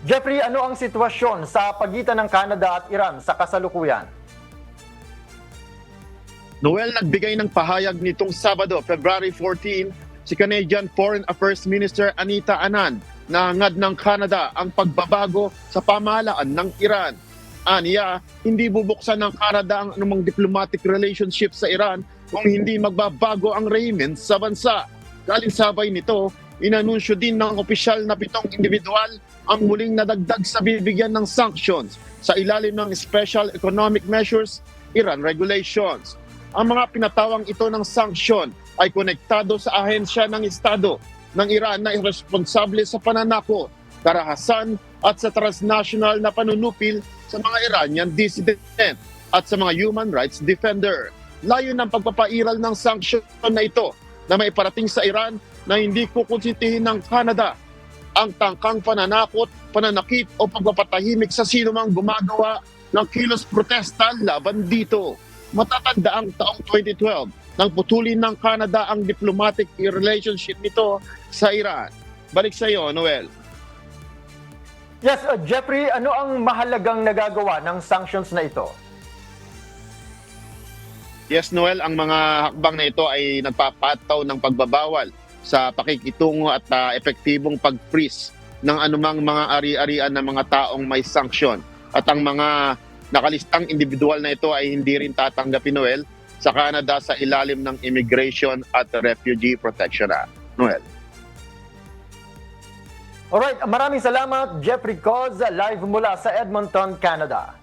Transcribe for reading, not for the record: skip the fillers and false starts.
Jeffrey, ano ang sitwasyon sa pagitan ng Canada at Iran sa kasalukuyan? Noel, nagbigay ng pahayag nitong Sabado, February 14, si Canadian Foreign Affairs Minister Anita Anand na hangad ng Canada ang pagbabago sa pamahalaan ng Iran. Aniya, hindi bubuksan ng Canada ang anumang diplomatic relationship sa Iran kung hindi magbabago ang rehimen sa bansa. Kalinsabay nito, inanunsyo din ng opisyal na 7 individual ang muling nadagdag sa bibigyan ng sanctions sa ilalim ng Special Economic Measures Iran Regulations. Ang mga pinatawang ito ng sanksyon ay konektado sa ahensya ng Estado ng Iran na irresponsable sa pananakot, karahasan at sa transnational na panunupil sa mga Iranian dissident at sa mga human rights defender. Layo ng pagpapairal ng sanksyon na ito na may parating sa Iran na hindi kukonsintihin ng Canada ang tangkang pananakot, pananakit o pagpapatahimik sa sino mang gumagawa ng kilos protesta laban dito. Matatanda ang taong 2012 nang putulin ng Canada ang diplomatic relationship nito sa Iran. Balik sa iyo, Noel. Yes, Jeffrey, ano ang mahalagang nagagawa ng sanctions na ito? Yes, Noel, ang mga hakbang na ito ay nagpapataw ng pagbabawal sa pakikitungo at epektibong pag-freeze ng anumang mga ari-arian ng mga taong may sanksyon. At ang mga nakalistang individual na ito ay hindi rin tatanggapin, Noel, sa Canada sa ilalim ng Immigration at Refugee Protection Act. Noel. Alright, maraming salamat, Jeffrey Coz, live mula sa Edmonton, Canada.